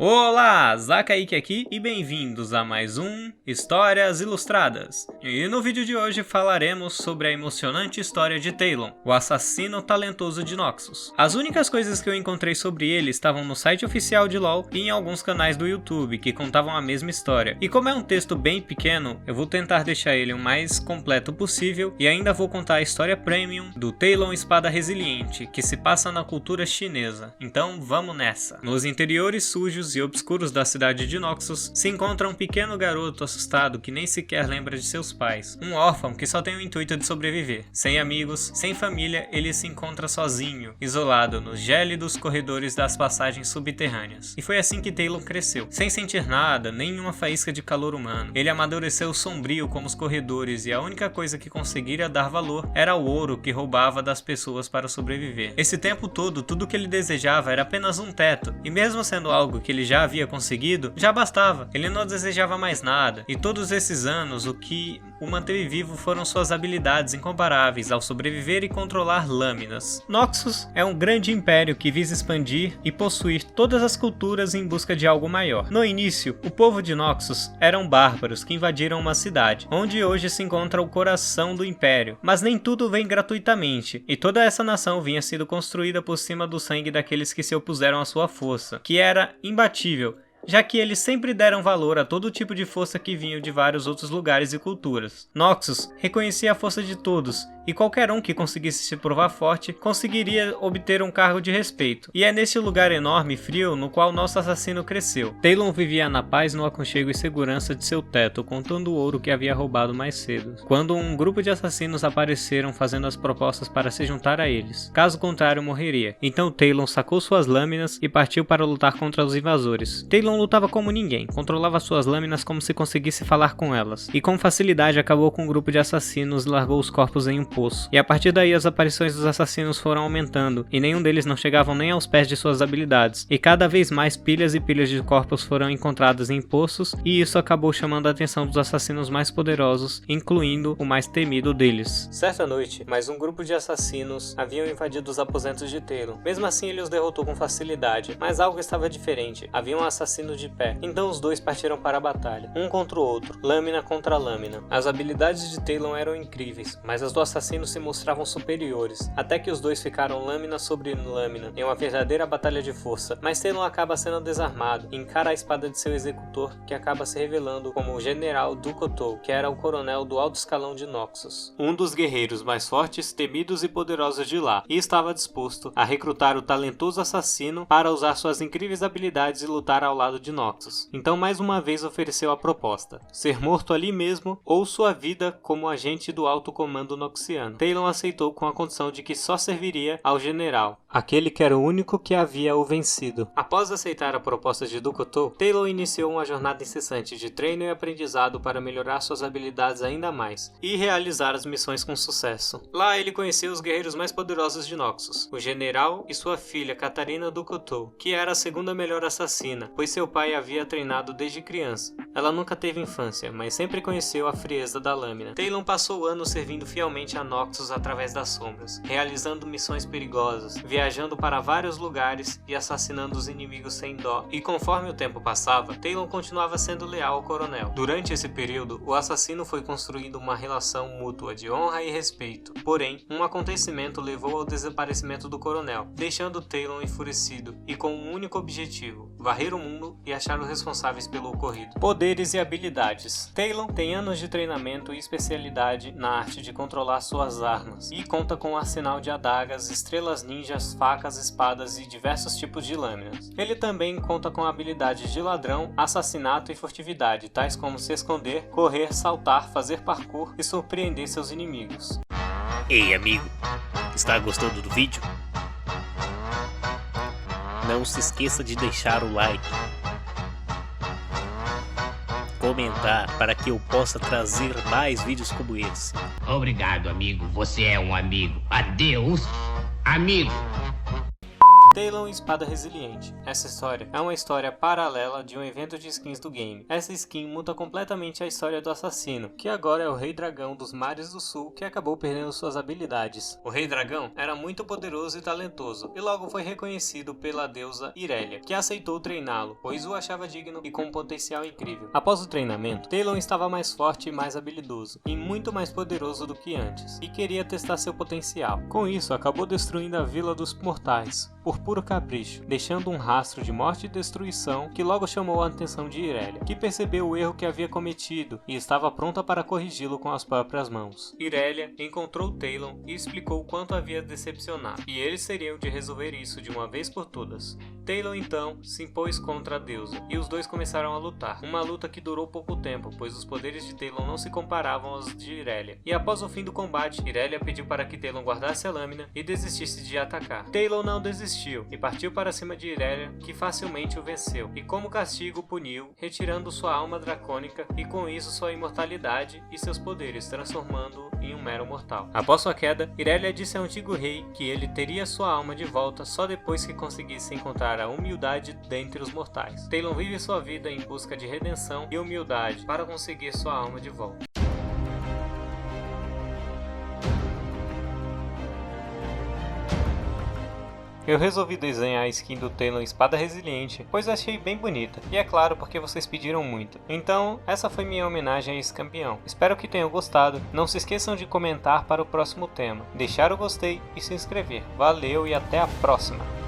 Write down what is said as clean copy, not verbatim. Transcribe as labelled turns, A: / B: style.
A: Olá, Zakaik aqui e bem-vindos a mais um Histórias Ilustradas. E no vídeo de hoje falaremos sobre a emocionante história de Talon, o assassino talentoso de Noxus. As únicas coisas que eu encontrei sobre ele estavam no site oficial de LoL e em alguns canais do YouTube que contavam a mesma história. E como é um texto bem pequeno, eu vou tentar deixar ele o mais completo possível e ainda vou contar a história premium do Talon Espada Resiliente, que se passa na cultura chinesa. Então vamos nessa. Nos interiores sujos e obscuros da cidade de Noxus se encontra um pequeno garoto assustado que nem sequer lembra de seus pais, um órfão que só tem o intuito de sobreviver. Sem amigos, sem família, ele se encontra sozinho, isolado nos gélidos corredores das passagens subterrâneas. E foi assim que Talon cresceu, sem sentir nada, nem uma faísca de calor humano. Ele amadureceu sombrio como os corredores e a única coisa que conseguiria dar valor era o ouro que roubava das pessoas para sobreviver. Esse tempo todo, tudo que ele desejava era apenas um teto, e mesmo sendo algo que ele já havia conseguido, já bastava. Ele não desejava mais nada, e todos esses anos o que o manteve vivo foram suas habilidades incomparáveis ao sobreviver e controlar lâminas. Noxus é um grande império que visa expandir e possuir todas as culturas em busca de algo maior. No início, o povo de Noxus eram bárbaros que invadiram uma cidade, onde hoje se encontra o coração do império. Mas nem tudo vem gratuitamente, e toda essa nação vinha sendo construída por cima do sangue daqueles que se opuseram à sua força, que era imbatível, já que eles sempre deram valor a todo tipo de força que vinha de vários outros lugares e culturas. Noxus reconhecia a força de todos, e qualquer um que conseguisse se provar forte conseguiria obter um cargo de respeito. E é neste lugar enorme e frio no qual nosso assassino cresceu. Talon vivia na paz, no aconchego e segurança de seu teto, contando o ouro que havia roubado mais cedo, quando um grupo de assassinos apareceram fazendo as propostas para se juntar a eles. Caso contrário, morreria. Então Talon sacou suas lâminas e partiu para lutar contra os invasores. Talon lutava como ninguém, controlava suas lâminas como se conseguisse falar com elas, e com facilidade acabou com um grupo de assassinos e largou os corpos em um poço. E a partir daí as aparições dos assassinos foram aumentando, e nenhum deles não chegavam nem aos pés de suas habilidades, e cada vez mais pilhas e pilhas de corpos foram encontradas em poços, e isso acabou chamando a atenção dos assassinos mais poderosos, incluindo o mais temido deles. Certa noite, mais um grupo de assassinos haviam invadido os aposentos de Talon. Mesmo assim ele os derrotou com facilidade, mas algo estava diferente. Havia um assassino de pé. Então os dois partiram para a batalha, um contra o outro, lâmina contra lâmina. As habilidades de Talon eram incríveis, mas as do assassino se mostravam superiores, até que os dois ficaram lâmina sobre lâmina, em uma verdadeira batalha de força. Mas Talon acaba sendo desarmado e encara a espada de seu executor, que acaba se revelando como o General Dukotou, que era o coronel do alto escalão de Noxus, um dos guerreiros mais fortes, temidos e poderosos de lá, e estava disposto a recrutar o talentoso assassino para usar suas incríveis habilidades e lutar ao lado de Noxus. Então mais uma vez ofereceu a proposta: ser morto ali mesmo ou sua vida como agente do alto comando noxiano. Talon aceitou com a condição de que só serviria ao general, aquele que era o único que havia o vencido. Após aceitar a proposta de Dukotou, Talon iniciou uma jornada incessante de treino e aprendizado para melhorar suas habilidades ainda mais e realizar as missões com sucesso. Lá ele conheceu os guerreiros mais poderosos de Noxus, o general e sua filha Catarina Dukotou, que era a segunda melhor assassina, pois seu pai havia treinado desde criança. Ela nunca teve infância, mas sempre conheceu a frieza da lâmina. Talon passou anos servindo fielmente a Noxus através das sombras, realizando missões perigosas, viajando para vários lugares e assassinando os inimigos sem dó. E conforme o tempo passava, Talon continuava sendo leal ao coronel. Durante esse período, o assassino foi construindo uma relação mútua de honra e respeito. Porém, um acontecimento levou ao desaparecimento do coronel, deixando Talon enfurecido e com um único objetivo: varrer o mundo e achar os responsáveis pelo ocorrido. Poderes e habilidades. Talon tem anos de treinamento e especialidade na arte de controlar suas armas, e conta com um arsenal de adagas, estrelas ninjas, facas, espadas e diversos tipos de lâminas. Ele também conta com habilidades de ladrão, assassinato e furtividade, tais como se esconder, correr, saltar, fazer parkour e surpreender seus inimigos.
B: Ei amigo, está gostando do vídeo? Não se esqueça de deixar o like, comentar para que eu possa trazer mais vídeos como esse.
C: Obrigado, amigo. Você é um amigo. Adeus, amigo.
A: Talon Espada Resiliente. Essa história é uma história paralela de um evento de skins do game. Essa skin muda completamente a história do assassino, que agora é o Rei Dragão dos Mares do Sul, que acabou perdendo suas habilidades. O Rei Dragão era muito poderoso e talentoso, e logo foi reconhecido pela deusa Irelia, que aceitou treiná-lo, pois o achava digno e com um potencial incrível. Após o treinamento, Talon estava mais forte e mais habilidoso, e muito mais poderoso do que antes, e queria testar seu potencial. Com isso, acabou destruindo a Vila dos Mortais, por puro capricho, deixando um rastro de morte e destruição que logo chamou a atenção de Irelia, que percebeu o erro que havia cometido e estava pronta para corrigi-lo com as próprias mãos. Irelia encontrou Talon e explicou o quanto havia decepcionado, e eles seriam de resolver isso de uma vez por todas. Talon então se impôs contra a deusa, e os dois começaram a lutar, uma luta que durou pouco tempo, pois os poderes de Talon não se comparavam aos de Irelia. E após o fim do combate, Irelia pediu para que Talon guardasse a lâmina e desistisse de atacar. Talon não desistiu e partiu para cima de Irelia, que facilmente o venceu, e como castigo puniu, retirando sua alma dracônica e com isso sua imortalidade e seus poderes, transformando-o em um mero mortal. Após sua queda, Irelia disse ao antigo rei que ele teria sua alma de volta só depois que conseguisse encontrar a humildade dentre os mortais. Talon vive sua vida em busca de redenção e humildade para conseguir sua alma de volta. Eu resolvi desenhar a skin do Talon Espada Resiliente, pois achei bem bonita, e é claro porque vocês pediram muito. Então, essa foi minha homenagem a esse campeão. Espero que tenham gostado, não se esqueçam de comentar para o próximo tema, deixar o gostei e se inscrever. Valeu e até a próxima!